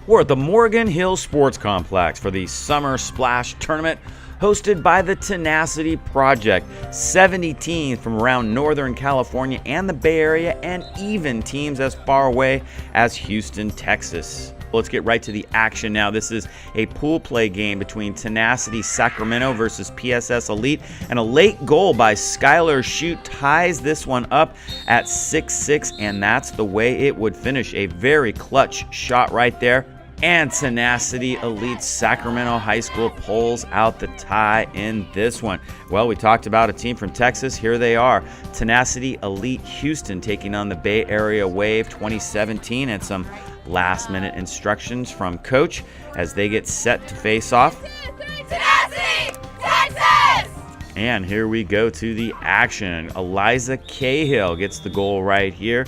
We're at the Morgan Hill Sports Complex for the Summer Splash Tournament hosted by the Tenacity Project. 70 teams from around Northern California and the Bay Area, and even teams as far away as Houston, Texas. Let's get right to the action now. This is a pool play game between Tenacity Sacramento versus PSS Elite, and a late goal by Skylar Shute ties this one up at 6-6, and that's the way it would finish. A very clutch shot right there. And Tenacity Elite Sacramento High School pulls out the tie in this one. Well, we talked about a team from Texas. Here they are. Tenacity Elite Houston taking on the Bay Area Wave 2017, and some last-minute instructions from Coach as they get set to face off. Tenacity, Texas! And here we go to the action. Eliza Cahill gets the goal right here.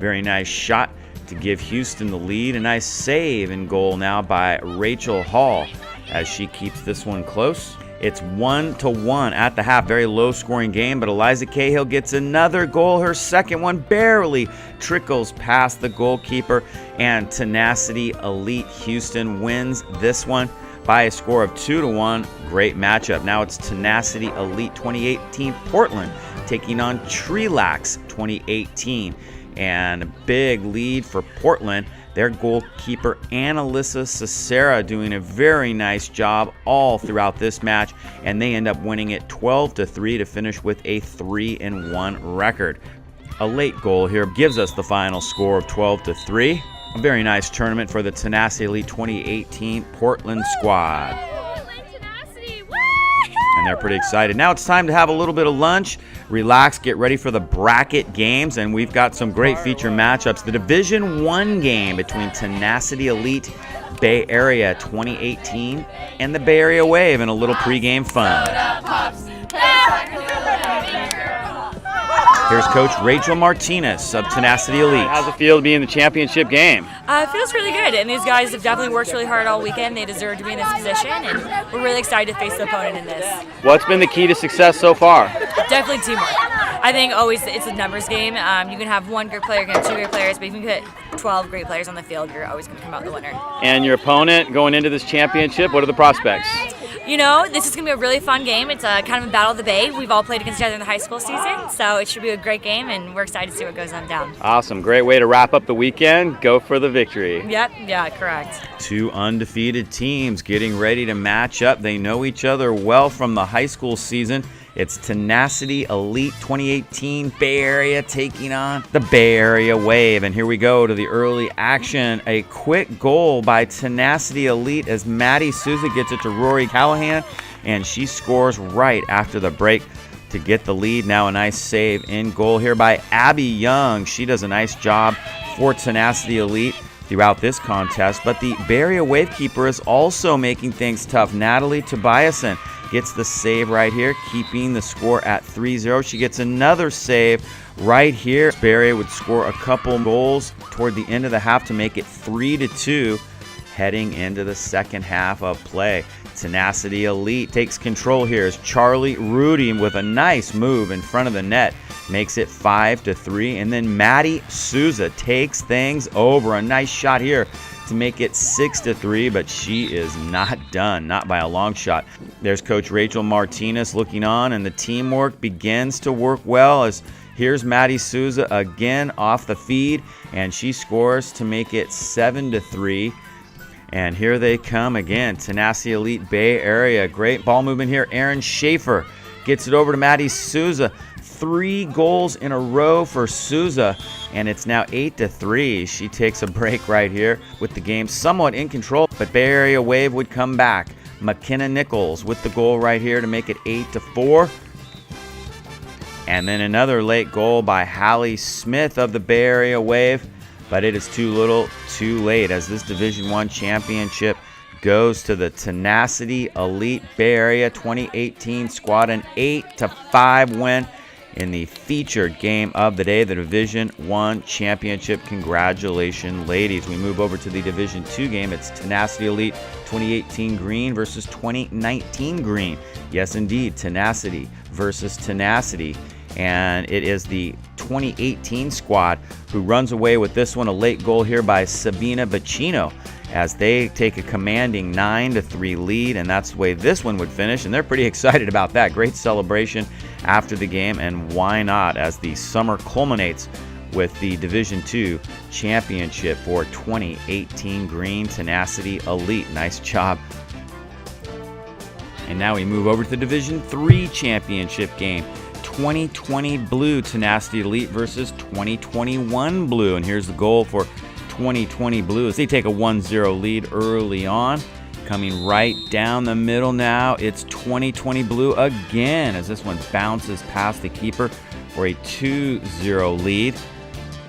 Very nice shot to give Houston the lead. A nice save in goal now by Rachel Hall as she keeps this one close. It's 1-1 at the half. Very low scoring game, but Eliza Cahill gets another goal. Her second one barely trickles past the goalkeeper, and Tenacity Elite Houston wins this one by a score of 2-1. Great matchup. Now it's Tenacity Elite 2018 Portland taking on Trelax 2018. And a big lead for Portland. Their goalkeeper, Annalisa Cicera, doing a very nice job all throughout this match, and they end up winning it 12-3 to finish with a 3-1 record. A late goal here gives us the final score of 12-3. A very nice tournament for the Tenacity Elite 2018 Portland squad. And they're pretty excited. Now it's time to have a little bit of lunch, relax, get ready for the bracket games, and we've got some great feature matchups. The Division I game between Tenacity Elite Bay Area 2018 and the Bay Area Wave, and a little pregame fun. Here's Coach Rachel Martinez of Tenacity Elite. How's it feel to be in the championship game? It feels really good, and these guys have definitely worked really hard all weekend. They deserve to be in this position, and we're really excited to face the opponent in this. What's been the key to success so far? Definitely teamwork. I think always it's a numbers game. You can have one great player, you can have two great players, but if you can put 12 great players on the field, you're always going to come out the winner. And your opponent going into this championship, what are the prospects? You know, this is going to be a really fun game. It's kind of a battle of the Bay. We've all played against each other in the high school season, so it should be a great game, and we're excited to see what goes on down. Awesome. Great way to wrap up the weekend. Go for the victory. Yep. Yeah, correct. Two undefeated teams getting ready to match up. They know each other well from the high school season. It's Tenacity Elite 2018 Bay Area taking on the Bay Area Wave. And here we go to the early action. A quick goal by Tenacity Elite as Maddie Souza gets it to Rory Callahan, and she scores right after the break to get the lead. Now a nice save in goal here by Abby Young. She does a nice job for Tenacity Elite throughout this contest, but the Bay Area Wavekeeper is also making things tough. Natalie Tobiasen gets the save right here, keeping the score at 3-0. She gets another save right here. Bay Area would score a couple goals toward the end of the half to make it 3-2 heading into the second half of play. Tenacity Elite takes control here as Charlie Rudy with a nice move in front of the net makes it 5-3, and then Maddie Souza takes things over. A nice shot here to make it 6-3, but she is not done, not by a long shot. There's Coach Rachel Martinez looking on, and the teamwork begins to work well as here's Maddie Souza again off the feed, and she scores to make it 7-3. And here they come again, Tenacity Elite Bay Area. Great ball movement here. Aaron Schaefer gets it over to Maddie Souza. 3 goals in a row for Souza, and it's now 8-3. She takes a break right here with the game somewhat in control, but Bay Area Wave would come back. McKenna Nichols with the goal right here to make it 8-4. And then another late goal by Hallie Smith of the Bay Area Wave, but it is too little, too late as this Division I championship goes to the Tenacity Elite Bay Area 2018 squad, an 8-5 win in the featured game of the day, the Division I championship. Congratulations, ladies. We move over to the Division II game. It's Tenacity Elite 2018 Green versus 2019 Green. Yes, indeed, Tenacity versus Tenacity. And it is the 2018 squad who runs away with this one. A late goal here by Sabina Bacino as they take a commanding 9-3 lead, and that's the way this one would finish, and they're pretty excited about that. Great celebration after the game, and why not, as the summer culminates with the Division II championship for 2018 Green Tenacity Elite. Nice job. And now we move over to the Division III championship game. 2020 Blue Tenacity Elite versus 2021 Blue, and here's the goal for 2020 Blue as they take a 1-0 lead early on. Coming right down the middle now, it's 2020 Blue again as this one bounces past the keeper for a 2-0 lead.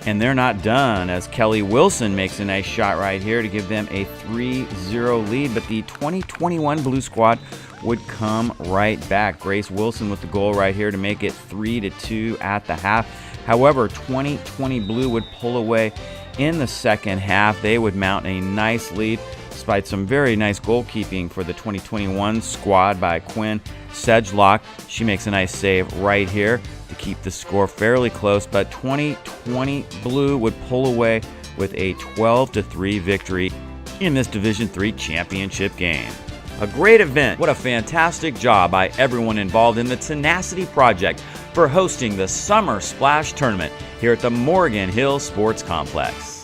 And they're not done as Kelly Wilson makes a nice shot right here to give them a 3-0 lead. But the 2021 Blue squad would come right back. Grace Wilson with the goal right here to make it 3-2 at the half. However, 2020 Blue would pull away in the second half. They would mount a nice lead despite some very nice goalkeeping for the 2021 squad by Quinn Sedgelock. She makes a nice save right here to keep the score fairly close, but 2020 Blue would pull away with a 12-3 victory in this Division III championship game. A great event. What a fantastic job by everyone involved in the Tenacity Project for hosting the Summer Splash Tournament here at the Morgan Hill Sports Complex.